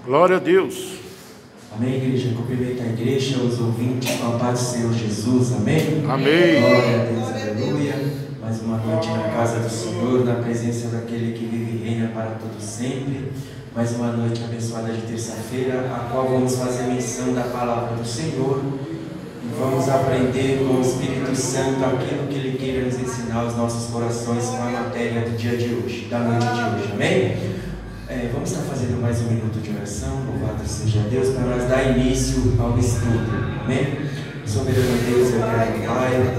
Glória a Deus. Amém, igreja? Cumprimento a igreja, os ouvintes, com a paz do Senhor Jesus. Amém? Amém. Glória a Deus, aleluia. Mais uma noite na casa do Senhor, na presença daquele que vive e reina para todo sempre. Mais uma noite abençoada de terça-feira, a qual vamos fazer menção da palavra do Senhor. E vamos aprender com o Espírito Santo aquilo que Ele queira nos ensinar aos nossos corações com a matéria do dia de hoje, da noite de hoje. Amém? Vamos estar fazendo mais um minuto de oração, louvado seja Deus, para nós dar início ao estudo. Amém? Soberano Deus, eterno Pai,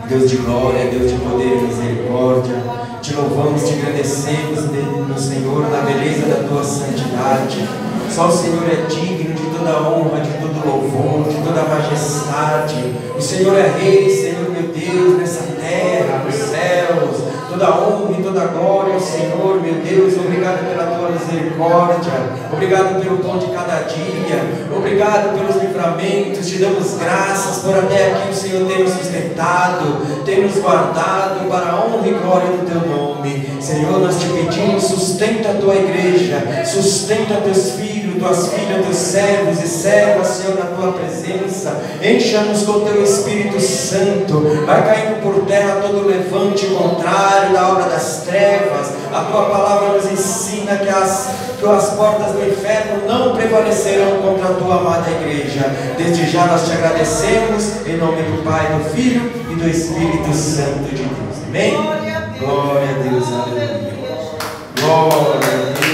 Deus de glória, Deus de poder e misericórdia, te louvamos, te agradecemos, meu Senhor, na beleza da tua santidade. Só o Senhor é digno de toda honra, de todo louvor, de toda majestade. O Senhor é Rei, Senhor meu Deus, nessa terra, nos céus. Toda honra e toda glória ao Senhor, meu Deus. Obrigado pela tua misericórdia, obrigado pelo pão de cada dia, obrigado pelos livramentos. Te damos graças por até aqui o Senhor ter nos sustentado, ter nos guardado para a honra e glória do teu nome. Senhor, nós te pedimos, sustenta a tua igreja, sustenta teus filhos, tuas filhas, teus servos e servas, Senhor, na tua presença. Encha-nos com teu Espírito Santo. Vai caindo por terra todo levante contrário da obra das trevas. A tua palavra nos ensina que as portas do inferno não prevalecerão contra a tua amada igreja. Desde já nós te agradecemos, em nome do Pai, do Filho e do Espírito Santo de Deus. Amém? Glória a Deus, aleluia. Glória a Deus.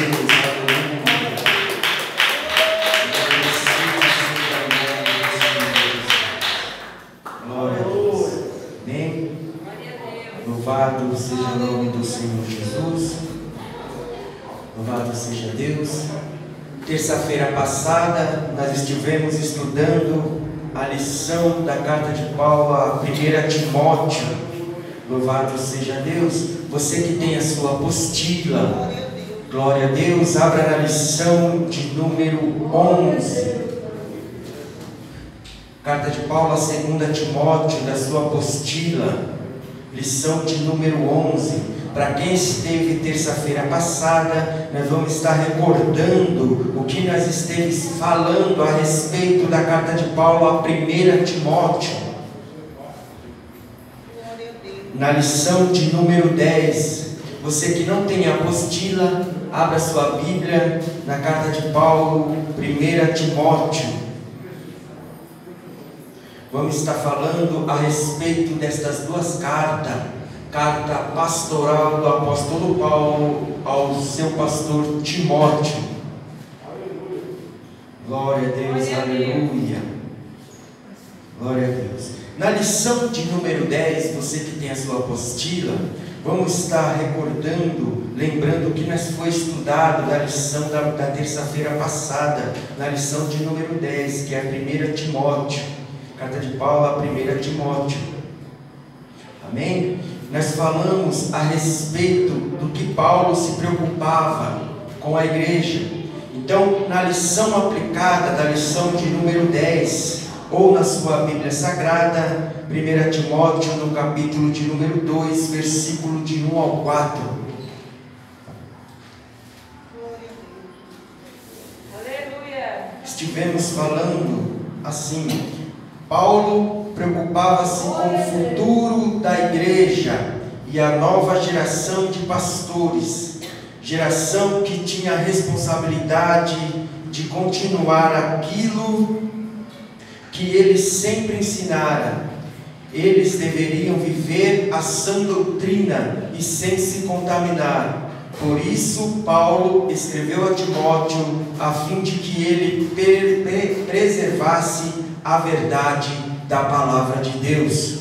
Louvado seja o nome do Senhor Jesus. Louvado seja Deus. Terça-feira passada nós estivemos estudando a lição da carta de Paulo a 1 Timóteo. Louvado seja Deus. Você que tem a sua apostila, glória a Deus, abra na lição de número 11. Carta de Paulo a 2 Timóteo, da sua apostila, lição de número 11. Para quem esteve terça-feira passada, nós vamos estar recordando o que nós esteve falando a respeito da carta de Paulo a 1 Timóteo. Na lição de número 10, você que não tem a apostila, abra sua Bíblia na carta de Paulo, 1 Timóteo. Vamos estar falando a respeito destas duas cartas. Carta pastoral do apóstolo Paulo ao seu pastor Timóteo. Glória a Deus, aleluia. Glória a Deus. Na lição de número 10, você que tem a sua apostila, vamos estar recordando, lembrando o que nós foi estudado na lição da terça-feira passada, na lição de número 10, que é a 1 Timóteo. Carta de Paulo a 1 Timóteo. Amém? Nós falamos a respeito do que Paulo se preocupava com a igreja. Então, na lição aplicada da lição de número 10, ou na sua Bíblia Sagrada, 1 Timóteo, no capítulo de número 2, versículo de 1 ao 4. Aleluia! Estivemos falando assim: Paulo preocupava-se com o futuro da igreja e a nova geração de pastores, geração que tinha a responsabilidade de continuar aquilo que ele sempre ensinara. Eles deveriam viver a sã doutrina e sem se contaminar. Por isso Paulo escreveu a Timóteo a fim de que ele preservasse a verdade da palavra de Deus.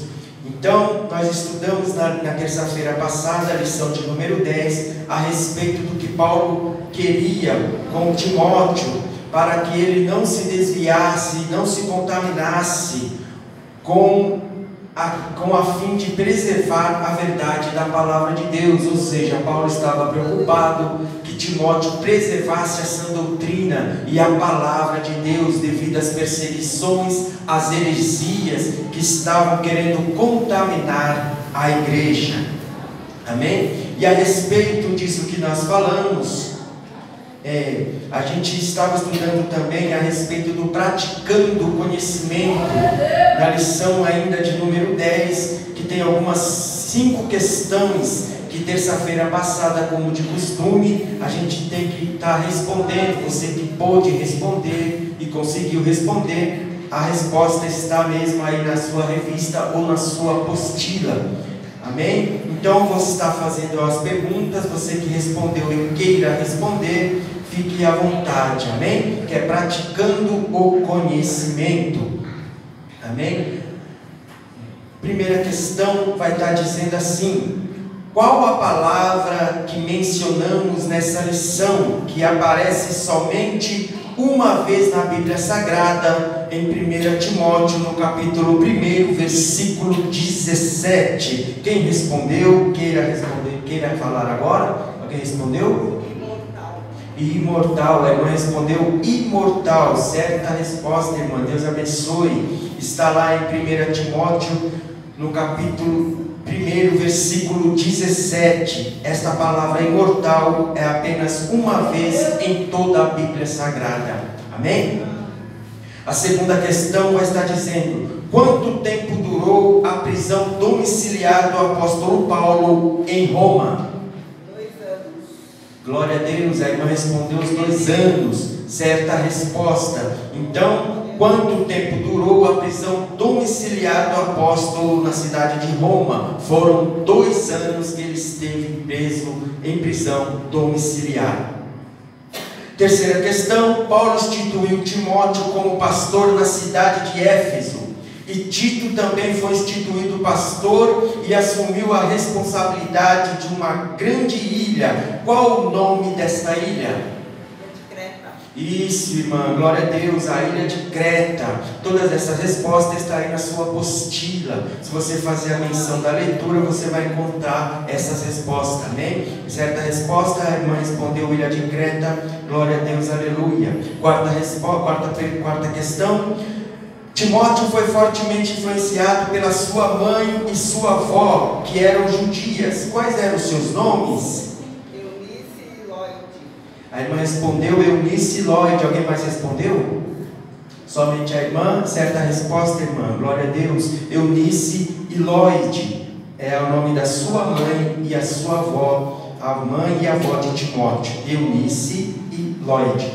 Então, nós estudamos na terça-feira passada a lição de número 10 a respeito do que Paulo queria com Timóteo, para que ele não se desviasse, não se contaminasse com a fim de preservar a verdade da palavra de Deus. Ou seja, Paulo estava preocupado que Timóteo preservasse a sã doutrina e a palavra de Deus devido às perseguições, às heresias que estavam querendo contaminar a igreja. Amém? E a respeito disso que nós falamos, A gente estava estudando também a respeito do praticando o conhecimento, na lição ainda de número 10, que tem algumas 5 questões que terça-feira passada, como de costume, a gente tem que estar respondendo. Você que pôde responder e conseguiu responder, a resposta está mesmo aí na sua revista ou na sua apostila. Amém? Então você está fazendo as perguntas, você que respondeu e queira responder, fique à vontade. Amém? Que é praticando o conhecimento. Amém? Primeira questão vai estar dizendo assim: qual a palavra que mencionamos nessa lição, que aparece somente uma vez na Bíblia Sagrada, em 1 Timóteo, no capítulo 1, versículo 17? Quem respondeu? Queira responder, queira falar agora? Alguém respondeu? Imortal. A irmã respondeu imortal. Certa resposta, irmã. Deus abençoe. Está lá em 1 Timóteo, no capítulo 1, versículo 17. Esta palavra imortal é apenas uma vez em toda a Bíblia Sagrada. Amém? A segunda questão vai estar dizendo: quanto tempo durou a prisão domiciliar do apóstolo Paulo em Roma? 2 anos. Glória a Deus. A irmã respondeu os 2 anos. Certa resposta. Então, quanto tempo durou a prisão domiciliar do apóstolo na cidade de Roma? Foram 2 anos que ele esteve preso em prisão domiciliar. Terceira questão: Paulo instituiu Timóteo como pastor na cidade de Éfeso, e Tito também foi instituído pastor e assumiu a responsabilidade de uma grande ilha. Qual o nome desta ilha? Isso, irmã, glória a Deus, a ilha de Creta. Todas essas respostas estão aí na sua apostila. Se você fazer a menção da leitura, você vai encontrar essas respostas, amém? Certa resposta, a irmã respondeu ilha de Creta, glória a Deus, aleluia. Quarta questão: Timóteo foi fortemente influenciado pela sua mãe e sua avó, que eram judias. Quais eram os seus nomes? A irmã respondeu Eunice e Lloyd. Alguém mais respondeu? Somente a irmã. Certa resposta, irmã. Glória a Deus. Eunice e Lloyd é o nome da sua mãe e a sua avó. A mãe e a avó de Timóteo. Eunice e Lloyd.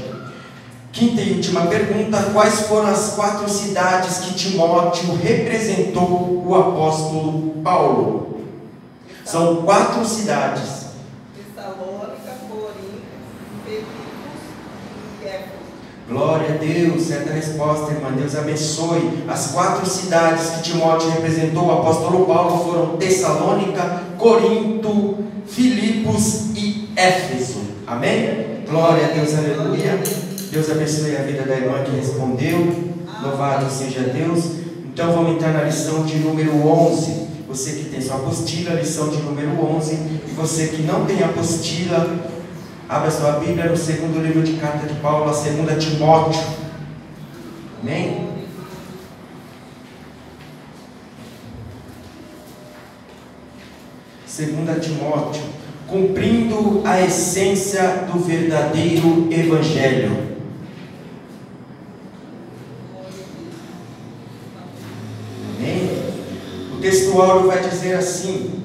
Quinta e última pergunta: quais foram as 4 cidades que Timóteo representou o apóstolo Paulo? São 4 cidades. Glória a Deus. Certa resposta, irmã. Deus abençoe. As 4 cidades que Timóteo representou o apóstolo Paulo foram Tessalônica, Corinto, Filipos e Éfeso. Amém? Glória a Deus, aleluia. Deus abençoe a vida da irmã que respondeu. Louvado seja Deus. Então vamos entrar na lição de número 11. Você que tem sua apostila, lição de número 11. E você que não tem apostila, abra sua Bíblia no segundo livro de carta de Paulo, a 2 Timóteo. Amém? Segunda Timóteo, cumprindo a essência do verdadeiro Evangelho. Amém? O textual vai dizer assim: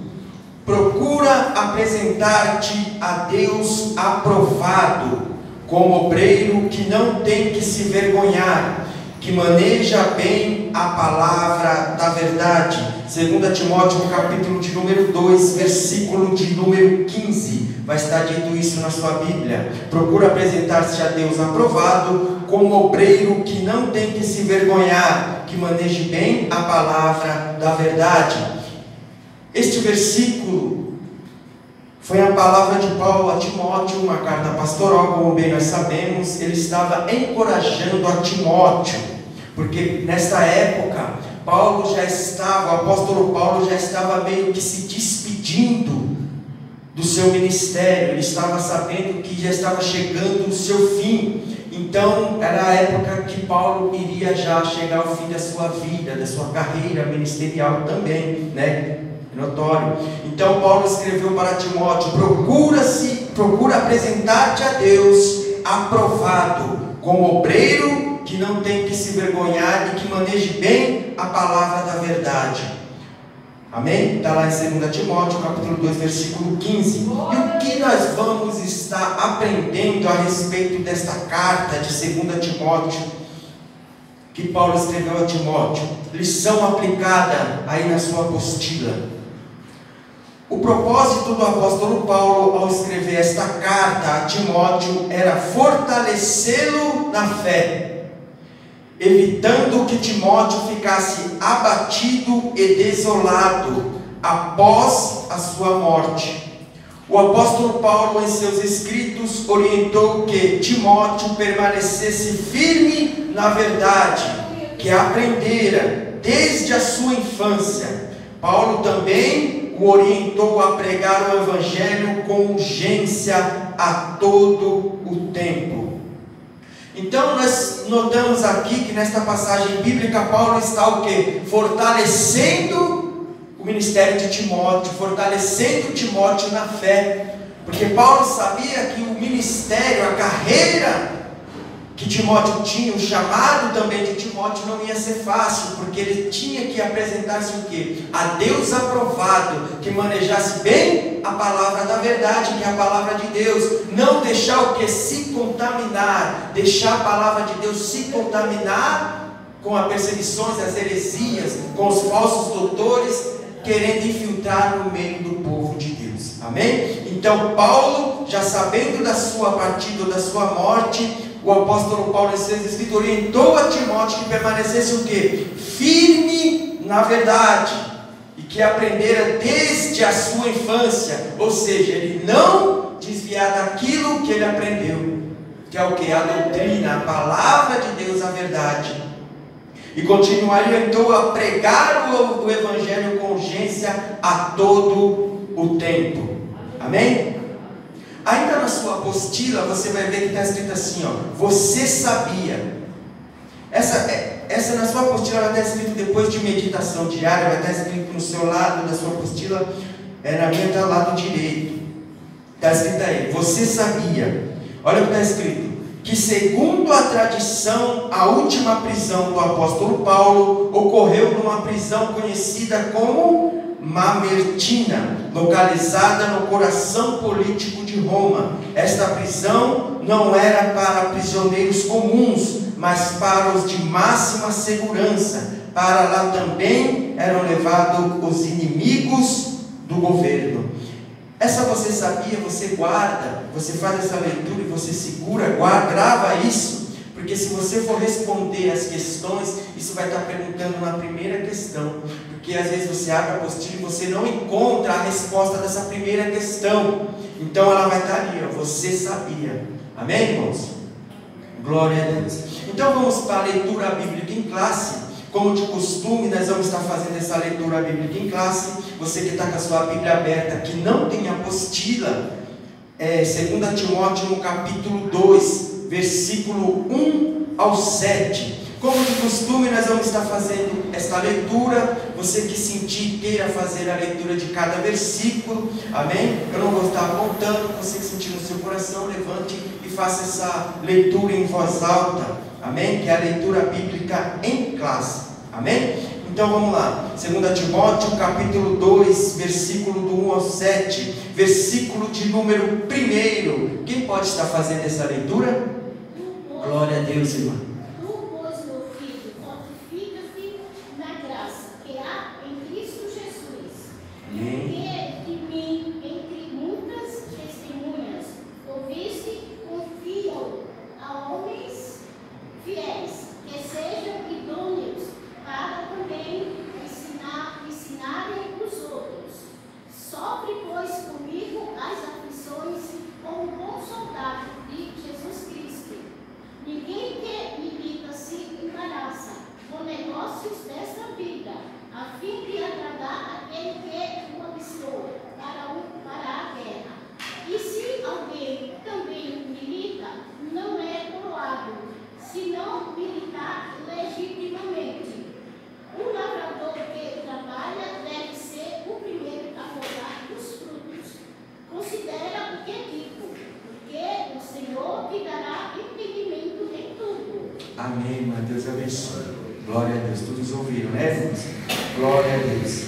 procura apresentar-te a Deus aprovado, como obreiro que não tem que se vergonhar, que maneja bem a palavra da verdade. 2 Timóteo, capítulo de número 2, versículo de número 15. Vai estar dito isso na sua Bíblia. Procura apresentar-se a Deus aprovado, como obreiro que não tem que se vergonhar, que maneje bem a palavra da verdade. Este versículo foi a palavra de Paulo a Timóteo, uma carta pastoral, como bem nós sabemos. Ele estava encorajando a Timóteo, porque nesta época o apóstolo Paulo já estava meio que se despedindo do seu ministério. Ele estava sabendo que já estava chegando o seu fim. Então era a época que Paulo iria já chegar ao fim da sua vida, da sua carreira ministerial também, né? Notório. Então Paulo escreveu para Timóteo: procura apresentar-te a Deus aprovado, como obreiro que não tem que se vergonhar e que maneje bem a palavra da verdade. Amém? Está lá em 2 Timóteo, capítulo 2, versículo 15. E o que nós vamos estar aprendendo a respeito desta carta de 2 Timóteo, que Paulo escreveu a Timóteo? Lição aplicada aí na sua apostila. O propósito do apóstolo Paulo ao escrever esta carta a Timóteo era fortalecê-lo na fé, evitando que Timóteo ficasse abatido e desolado após a sua morte. O apóstolo Paulo, em seus escritos, orientou que Timóteo permanecesse firme na verdade, que aprendera desde a sua infância. Paulo também o orientou a pregar o evangelho com urgência a todo o tempo. Então nós notamos aqui que nesta passagem bíblica Paulo está o quê? Fortalecendo o ministério de Timóteo, fortalecendo Timóteo na fé, porque Paulo sabia que o ministério, a carreira que Timóteo tinha, o chamado também de Timóteo não ia ser fácil, porque ele tinha que apresentar-se o quê? A Deus aprovado, que manejasse bem a palavra da verdade, que é a palavra de Deus, não deixar o que? Se contaminar, deixar a palavra de Deus se contaminar com as perseguições, as heresias, com os falsos doutores, querendo infiltrar no meio do povo de Deus. Amém? Então Paulo, já sabendo da sua partida, da sua morte, o apóstolo Paulo, em seus escritos, orientou a Timóteo que permanecesse o quê? Firme na verdade, e que aprendera desde a sua infância, ou seja, ele não desviar daquilo que ele aprendeu, que é o que? A doutrina, a palavra de Deus, a verdade. E continuaria então a pregar o evangelho com urgência a todo o tempo. Amém? Ainda na sua apostila você vai ver que está escrito assim, ó, você sabia. Essa na sua apostila vai estar escrito depois de meditação diária, vai estar escrito no seu lado da sua apostila, na minha está do lado direito. Está escrito aí, você sabia. Olha o que está escrito. Que segundo a tradição, a última prisão do apóstolo Paulo ocorreu numa prisão conhecida como Mamertina, localizada no coração político de Roma. Esta prisão não era para prisioneiros comuns, mas para os de máxima segurança. Para lá também eram levados os inimigos do governo. Essa você sabia, você guarda, você faz essa leitura e você segura, grava isso, porque se você for responder as questões, isso vai estar perguntando na primeira questão, porque às vezes você abre a apostila e você não encontra a resposta dessa primeira questão, então ela vai estar ali, ó, você sabia. Amém, irmãos? Glória a Deus. Então vamos para a leitura bíblica em classe. Como de costume, nós vamos estar fazendo essa leitura bíblica em classe. Você que está com a sua Bíblia aberta, que não tem apostila, 2 Timóteo no capítulo 2, versículo 1 ao 7. Como de costume, nós vamos estar fazendo esta leitura. Você que sentir, queira fazer a leitura de cada versículo, amém? Eu não vou estar apontando, você que sentir no seu coração, levante e faça essa leitura em voz alta, amém? Que é a leitura bíblica em classe, amém? Então vamos lá, 2 Timóteo capítulo 2, versículo do 1 ao 7, versículo de número 1. Quem pode estar fazendo essa leitura? Glória a Deus, irmã. Como bom soldado de Jesus Cristo. Ninguém Amém, irmã. Deus abençoe. Glória a Deus. Todos ouviram, né, irmãos? Glória a Deus.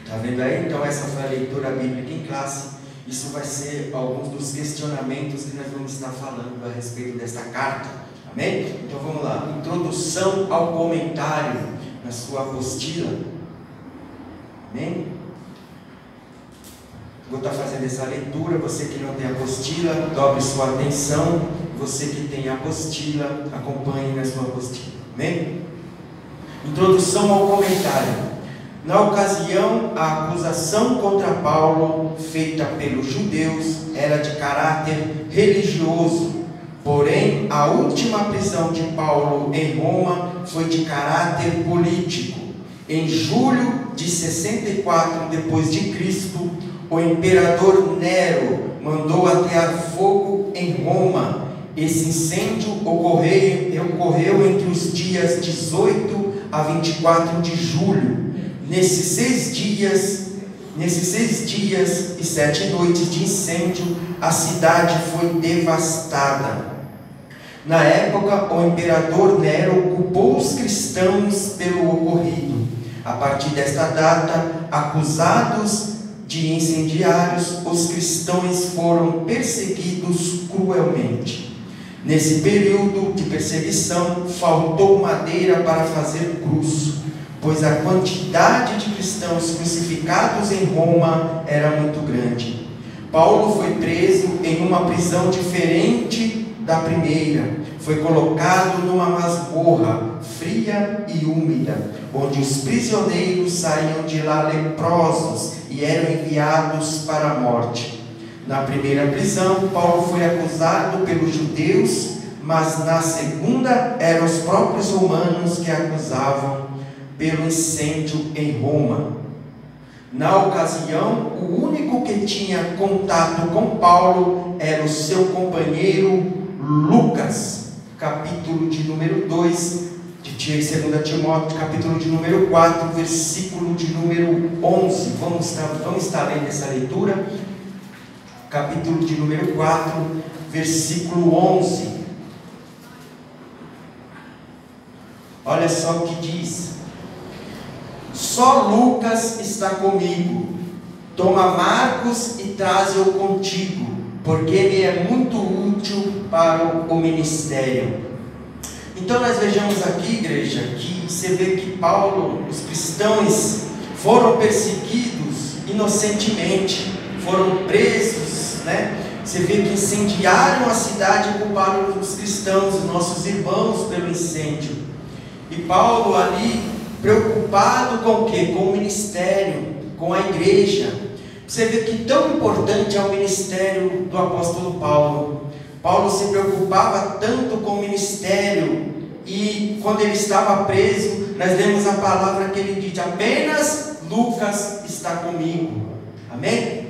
Está vendo aí? Então, essa foi a leitura bíblica em classe. Isso vai ser alguns dos questionamentos que nós vamos estar falando a respeito desta carta. Amém? Então, vamos lá. Introdução ao comentário na sua apostila. Amém? Vou estar fazendo essa leitura. Você que não tem apostila, dobre sua atenção. Você que tem apostila, acompanhe na sua apostila. Amém? Introdução ao comentário. Na ocasião, a acusação contra Paulo, feita pelos judeus, era de caráter religioso. Porém, a última prisão de Paulo em Roma foi de caráter político. Em julho de 64 d.C., o imperador Nero mandou atear fogo em Roma. Esse incêndio ocorreu entre os dias 18 a 24 de julho. Nesses 6 dias e 7 noites de incêndio, a cidade foi devastada. Na época, o imperador Nero culpou os cristãos pelo ocorrido. A partir desta data, acusados de incendiários, os cristãos foram perseguidos cruelmente. Nesse período de perseguição, faltou madeira para fazer cruz, pois a quantidade de cristãos crucificados em Roma era muito grande. Paulo foi preso em uma prisão diferente da primeira. Foi colocado numa masmorra fria e úmida, onde os prisioneiros saíam de lá leprosos e eram enviados para a morte. Na primeira prisão, Paulo foi acusado pelos judeus, mas na segunda eram os próprios romanos que acusavam pelo incêndio em Roma. Na ocasião, o único que tinha contato com Paulo era o seu companheiro Lucas. Capítulo de número 2 de 2 Timóteo, capítulo de número 4, versículo de número 11. Vamos estar lendo essa leitura. Capítulo de número 4, versículo 11. Olha só o que diz: só Lucas está comigo. Toma Marcos e traze-o contigo, porque ele é muito útil para o ministério. Então nós vejamos aqui, igreja, que você vê que Paulo, os cristãos foram perseguidos inocentemente, foram presos, né? Você vê que incendiaram a cidade e culparam os cristãos, os nossos irmãos, pelo incêndio. E Paulo ali, preocupado com o quê? Com o ministério, com a igreja. Você vê que tão importante é o ministério do apóstolo Paulo. Paulo se preocupava tanto com o ministério, e quando ele estava preso, nós lemos a palavra que ele diz: apenas Lucas está comigo. Amém?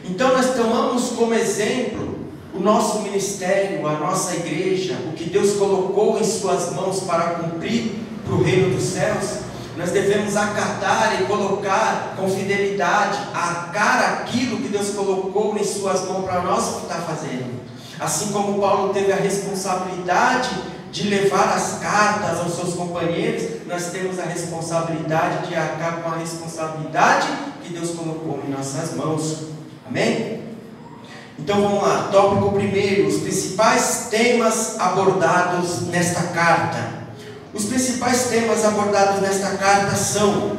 Então nós tomamos como exemplo o nosso ministério, a nossa igreja, o que Deus colocou em suas mãos para cumprir para o reino dos céus. Nós devemos acatar e colocar com fidelidade a cara aquilo que Deus colocou em suas mãos para nós estar fazendo. Assim como Paulo teve a responsabilidade de levar as cartas aos seus companheiros, nós temos a responsabilidade de arcar com a responsabilidade que Deus colocou em nossas mãos. Amém? Então vamos lá, tópico primeiro, os principais temas abordados nesta carta. Os principais temas abordados nesta carta são: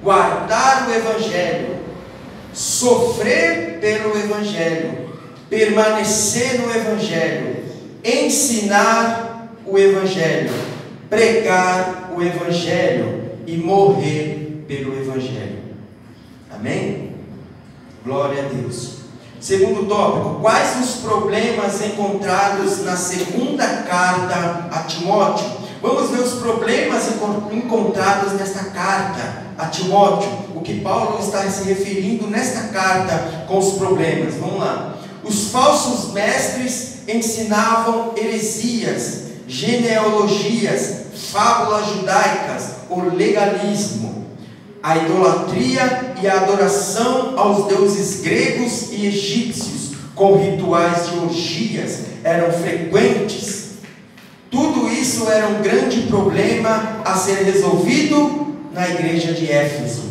guardar o Evangelho, sofrer pelo Evangelho, permanecer no Evangelho, ensinar o Evangelho, pregar o Evangelho e morrer pelo Evangelho. Amém? Glória a Deus. Segundo tópico, quais os problemas encontrados na segunda carta a Timóteo? Vamos ver os problemas encontrados nesta carta a Timóteo, o que Paulo está se referindo nesta carta com os problemas. Vamos lá. Os falsos mestres ensinavam heresias, genealogias, fábulas judaicas, o legalismo, a idolatria e a adoração aos deuses gregos e egípcios, com rituais de orgias, eram frequentes. Tudo isso isso era um grande problema a ser resolvido na igreja de Éfeso.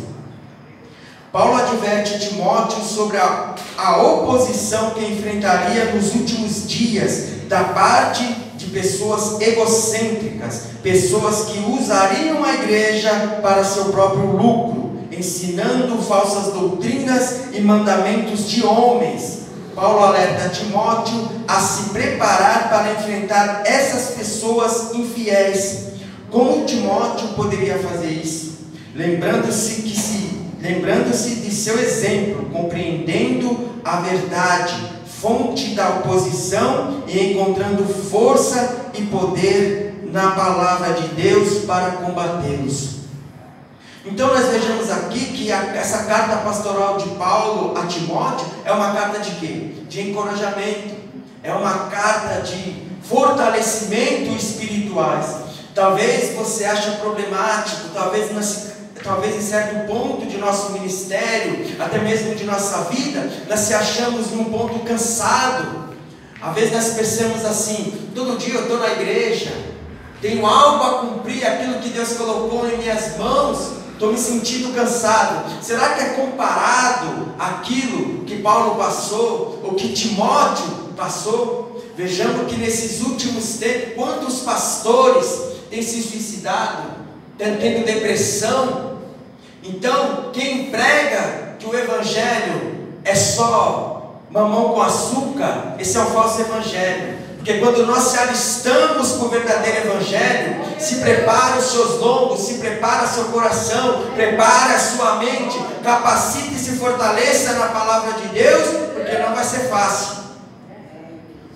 Paulo adverte Timóteo sobre a oposição que enfrentaria nos últimos dias da parte de pessoas egocêntricas, pessoas que usariam a igreja para seu próprio lucro, ensinando falsas doutrinas e mandamentos de homens. Paulo alerta Timóteo a se preparar para enfrentar essas pessoas infiéis. Como Timóteo poderia fazer isso? Lembrando-se de seu exemplo, compreendendo a verdade, fonte da oposição, e encontrando força e poder na palavra de Deus para combatê-los. Então nós vejamos aqui que essa carta pastoral de Paulo a Timóteo é uma carta de quê? De encorajamento, é uma carta de fortalecimento espirituais. Talvez você ache problemático, talvez em certo ponto de nosso ministério, até mesmo de nossa vida, nós se achamos num ponto cansado. Às vezes nós pensamos assim: todo dia eu estou na igreja, tenho algo a cumprir, aquilo que Deus colocou em minhas mãos, estou me sentindo cansado. Será que é comparado àquilo que Paulo passou, ou que Timóteo passou? Vejamos que nesses últimos tempos, quantos pastores têm se suicidado, tendo depressão. Então, quem prega que o evangelho é só mamão com açúcar, esse é um falso evangelho. Porque quando nós se alistamos com o verdadeiro evangelho, se prepara os seus lombos, se prepara seu coração, prepara a sua mente, capacite e se fortaleça na palavra de Deus, porque não vai ser fácil.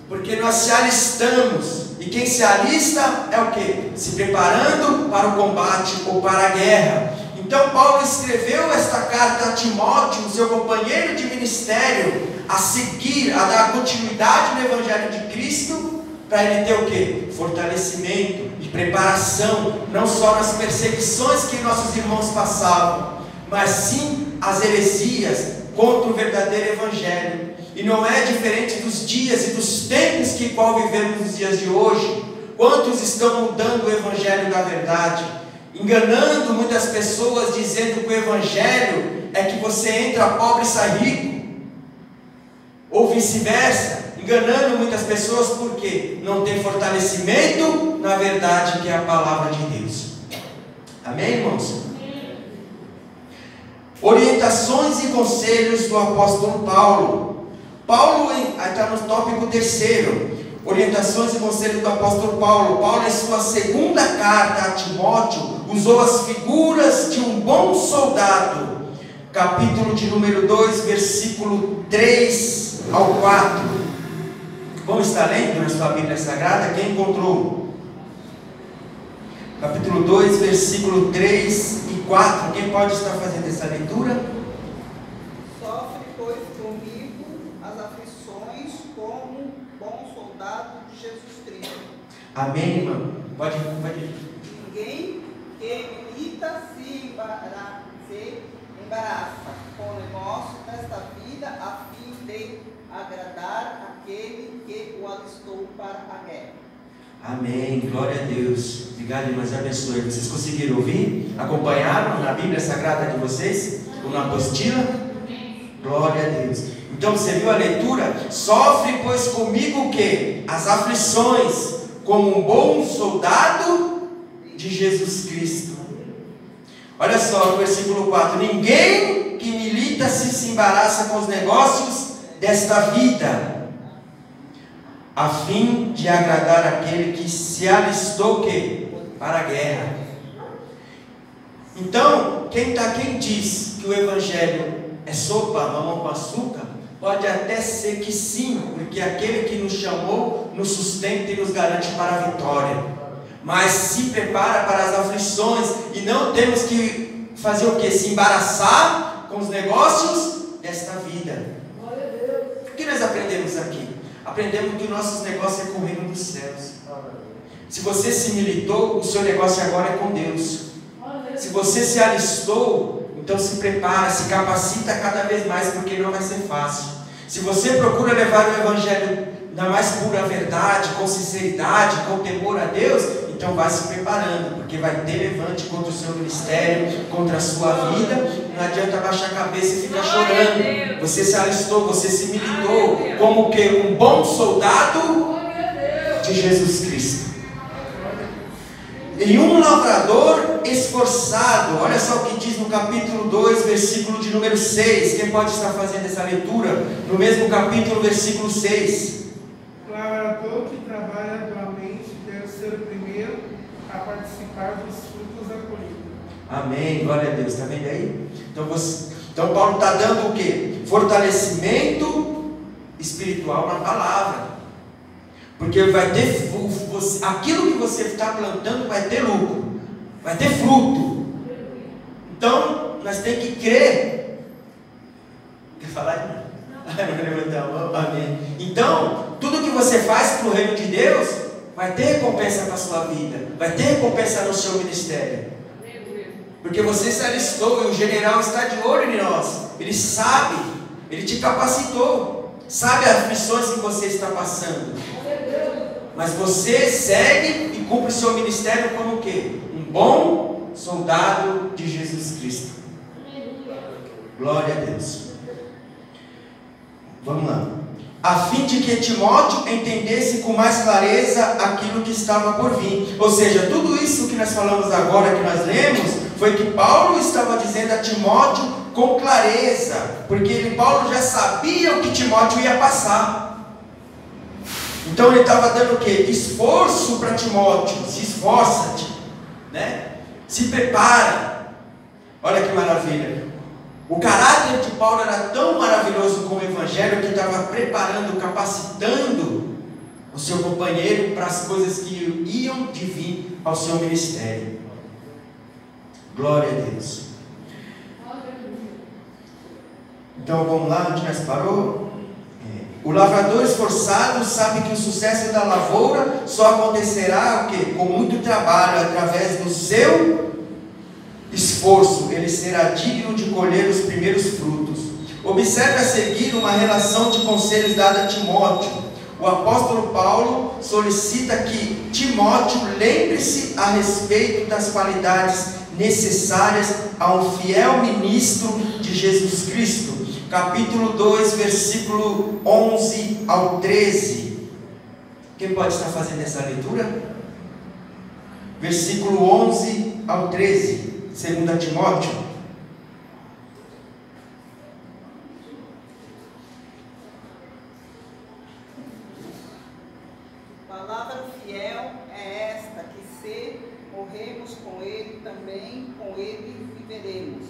Porque nós se alistamos, e quem se alista é o quê? Se preparando para o combate ou para a guerra. Então Paulo escreveu esta carta a Timóteo, seu companheiro de ministério, a seguir, a dar continuidade no Evangelho de Cristo, para ele ter o quê? Fortalecimento e preparação, não só nas perseguições que nossos irmãos passavam, mas sim as heresias contra o verdadeiro Evangelho. E não é diferente dos dias e dos tempos que qual vivemos nos dias de hoje. Quantos estão mudando o Evangelho da verdade, enganando muitas pessoas, dizendo que o Evangelho é que você entra pobre e sai rico, ou vice-versa, enganando muitas pessoas porque não tem fortalecimento na verdade que é a palavra de Deus. Amém, irmãos? Orientações e conselhos do apóstolo Paulo. Aí está no tópico 3, orientações e conselhos do apóstolo Paulo. Paulo, em sua segunda carta a Timóteo, usou as figuras de um bom soldado. Capítulo de número 2, versículo 3 ao 4. Vamos estar lendo na sua Bíblia Sagrada? Quem encontrou? Capítulo 2, versículo 3 e 4. Quem pode estar fazendo essa leitura? Sofre, pois, comigo as aflições como bom soldado de Jesus Cristo. Amém, irmão? Pode. Ninguém que milita se embaraça com o negócio desta vida a fim de agradar aquele que o alistou para a guerra. Amém, glória a Deus. Obrigado, irmãos, abençoe. Vocês conseguiram ouvir? Acompanharam na Bíblia Sagrada de vocês? Ou na apostila? Glória a Deus. Então você viu a leitura? Sofre, pois, comigo o quê? As aflições, como um bom soldado de Jesus Cristo. Olha só no versículo 4: ninguém que milita se embaraça com os negócios desta vida, a fim de agradar aquele que se alistou quê? Para a guerra. Então, quem diz que o evangelho é sopa, mamão com açúcar, pode até ser que sim, porque aquele que nos chamou nos sustenta e nos garante para a vitória. Mas se prepara para as aflições, e não temos que fazer o que? Se embaraçar com os negócios desta vida. O que nós aprendemos aqui? Aprendemos que o nosso negócio é com o reino dos céus. Se você se militou, o seu negócio agora é com Deus. Se você se alistou, então se prepara, se capacita cada vez mais, porque não vai ser fácil. Se você procura levar o evangelho na mais pura verdade, com sinceridade, com temor a Deus, então vai se preparando, porque vai ter levante contra o seu ministério, contra a sua vida. Não adianta baixar a cabeça e ficar chorando. Você se alistou, você se militou como que um bom soldado de Jesus Cristo. E um lavrador esforçado. Olha só o que diz no capítulo 2, versículo de número 6. Quem pode estar fazendo essa leitura? No mesmo capítulo, versículo 6. O lavrador que trabalha arduamente deve ser o primeiro a participar dos frutos da colheita. Amém, glória a Deus. Está vendo aí? Então Paulo está dando o quê? Fortalecimento espiritual na palavra. Porque vai ter aquilo que você está plantando vai ter lucro, vai ter fruto. Então nós temos que crer. Quer falar? Não. Amém. Então tudo que você faz para o reino de Deus vai ter recompensa para a sua vida, vai ter recompensa no seu ministério. Porque você se alistou e o general está de olho em nós. Ele sabe, ele te capacitou, sabe as missões que você está passando. Mas você segue e cumpre o seu ministério como o quê? Um bom soldado de Jesus Cristo. Glória a Deus. Vamos lá. A fim de que Timóteo entendesse com mais clareza aquilo que estava por vir. Ou seja, tudo isso que nós falamos agora, que nós lemos, foi que Paulo estava dizendo a Timóteo com clareza, porque Paulo já sabia o que Timóteo ia passar. Então ele estava dando o quê? Esforço para Timóteo. Se esforça-te, né? Se prepara. Olha que maravilha. O caráter de Paulo era tão maravilhoso com o Evangelho que estava preparando, capacitando o seu companheiro para as coisas que iam de vir ao seu ministério. Glória a Deus. Então vamos lá, onde nós parou? O lavrador esforçado sabe que o sucesso da lavoura só acontecerá o quê? Com muito trabalho, através do seu esforço, ele será digno de colher os primeiros frutos. Observe a seguir uma relação de conselhos dada a Timóteo. O apóstolo Paulo solicita que Timóteo lembre-se a respeito das qualidades necessárias a um fiel ministro de Jesus Cristo. Capítulo 2, versículo 11 ao 13. Quem pode estar fazendo essa leitura? Versículo 11 ao 13, 2 Timóteo. Palavra fiel é esta, que se morremos com ele, também com ele viveremos.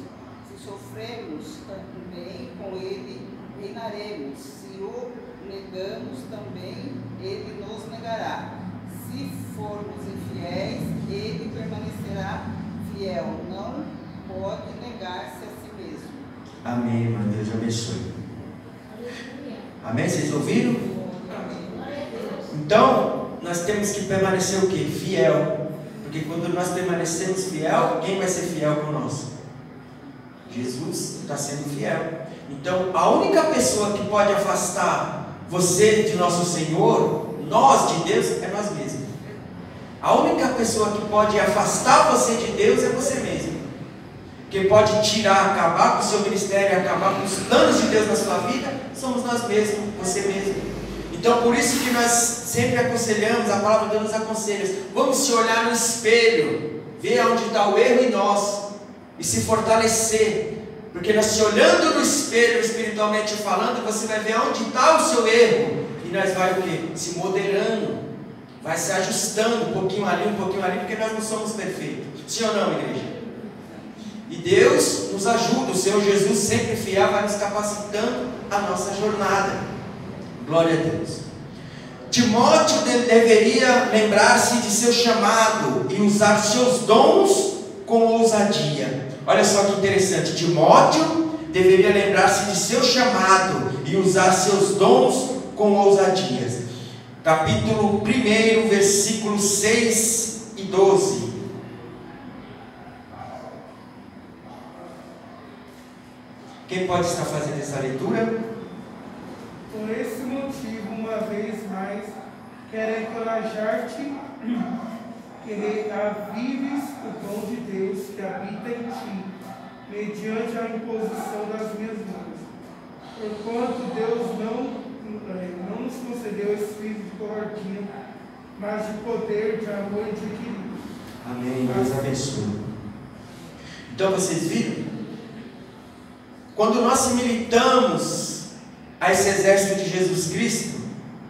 Se sofremos, também com ele reinaremos. Se o negamos, também ele nos negará. Se formos infiéis, ele permanecerá fiel. Não pode negar-se a si mesmo. Amém, irmã. Deus abençoe. Amém? Vocês ouviram? Então, nós temos que permanecer o quê? Fiel. Porque quando nós permanecemos fiel, quem vai ser fiel com nós? Jesus está sendo fiel. Então, a única pessoa que pode afastar você de nosso Senhor, nós de Deus, é nós mesmos. A única pessoa que pode afastar você de Deus é você mesmo. Quem pode tirar, acabar com o seu ministério, acabar com os planos de Deus na sua vida, somos nós mesmos, você mesmo. Então, por isso que nós sempre aconselhamos, a palavra de Deus nos aconselha, vamos se olhar no espelho, ver onde está o erro em nós, e se fortalecer, porque nós se olhando no espelho, espiritualmente falando, você vai ver onde está o seu erro, e nós vai o quê? Se moderando, vai se ajustando um pouquinho ali, porque nós não somos perfeitos, sim ou não, igreja? E Deus nos ajuda, o Senhor Jesus sempre fiel, vai nos capacitando a nossa jornada. Glória a Deus. Timóteo deveria lembrar-se de seu chamado e usar seus dons com ousadia. Olha só que interessante, Timóteo deveria lembrar-se de seu chamado e usar seus dons com ousadias. Capítulo 1, versículos 6 e 12. Quem pode estar fazendo essa leitura? Por esse motivo, uma vez mais, quero encorajar-te que reavives o dom de Deus que habita em ti, mediante a imposição das minhas mãos. Porquanto Deus não nos concedeu espírito de covardia, mas de poder, de amor e de equilíbrio. Amém. Deus abençoe. Então vocês viram? Quando nós militamos a esse exército de Jesus Cristo,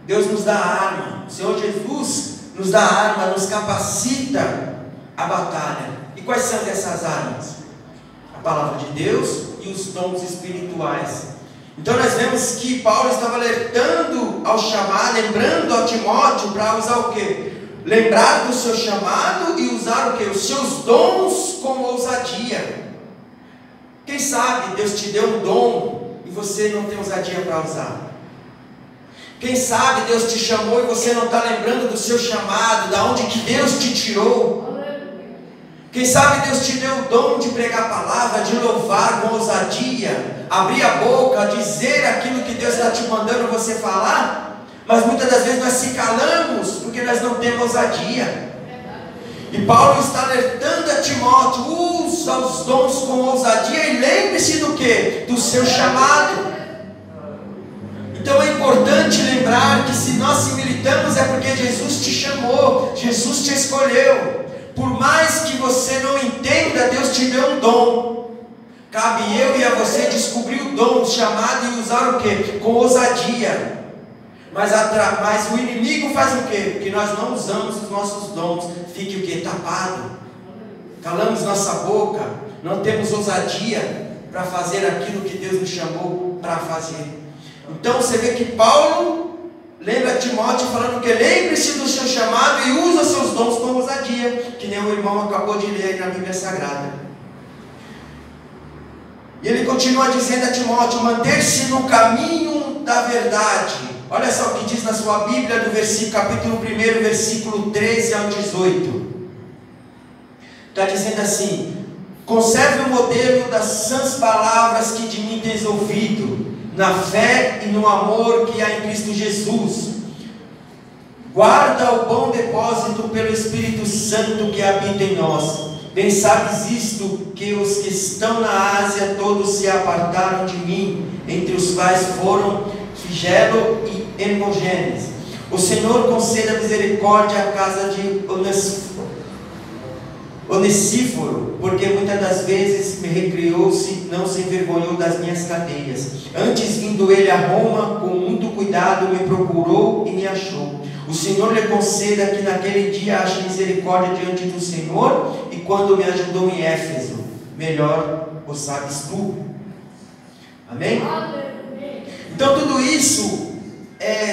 Deus nos dá a arma. O Senhor Jesus nos dá a arma, nos capacita a batalha. E quais são essas armas? A palavra de Deus e os dons espirituais. Então nós vemos que Paulo estava alertando ao chamado, lembrando a Timóteo para usar o quê? Lembrar do seu chamado e usar o quê? Os seus dons com ousadia. Quem sabe Deus te deu um dom e você não tem ousadia para usar? Quem sabe Deus te chamou e você não está lembrando do seu chamado, da onde que Deus te tirou? Quem sabe Deus te deu o dom de pregar a palavra, de louvar com ousadia, abrir a boca, dizer aquilo que Deus está te mandando você falar, mas muitas das vezes nós se calamos porque nós não temos ousadia. E Paulo está alertando a Timóteo: usa os dons com ousadia e lembre-se do que? Do seu chamado. Então é importante lembrar que se nós se militamos é porque Jesus te chamou, Jesus te escolheu. Por mais que você não entenda, Deus te deu um dom. Cabe eu e a você descobrir o dom, o chamado e usar o quê? Com ousadia. Mas o inimigo faz o quê? Que nós não usamos os nossos dons. Fique o quê? Tapado. Calamos nossa boca. Não temos ousadia para fazer aquilo que Deus nos chamou para fazer. Então você vê que Paulo lembra Timóteo falando que lembre-se do seu chamado e usa seus dons com ousadia, que nem o irmão acabou de ler aí na Bíblia Sagrada. E ele continua dizendo a Timóteo: manter-se no caminho da verdade. Olha só o que diz na sua Bíblia, do capítulo 1, versículo 13 ao 18. Está dizendo assim: conserve o modelo das sãs palavras que de mim tens ouvido, na fé e no amor que há em Cristo Jesus. Guarda o bom depósito pelo Espírito Santo que habita em nós. Bem sabes isto, que os que estão na Ásia todos se apartaram de mim, entre os quais foram Figelo e Hermógenes. O Senhor conceda misericórdia à casa de Onesíforo, porque muitas das vezes me recriou-se, não se envergonhou das minhas cadeias. Antes, vindo ele a Roma, com muito cuidado me procurou e me achou. O Senhor lhe conceda que naquele dia ache misericórdia diante do Senhor, e quando me ajudou em Éfeso, melhor o sabes tu. Amém? Então tudo isso é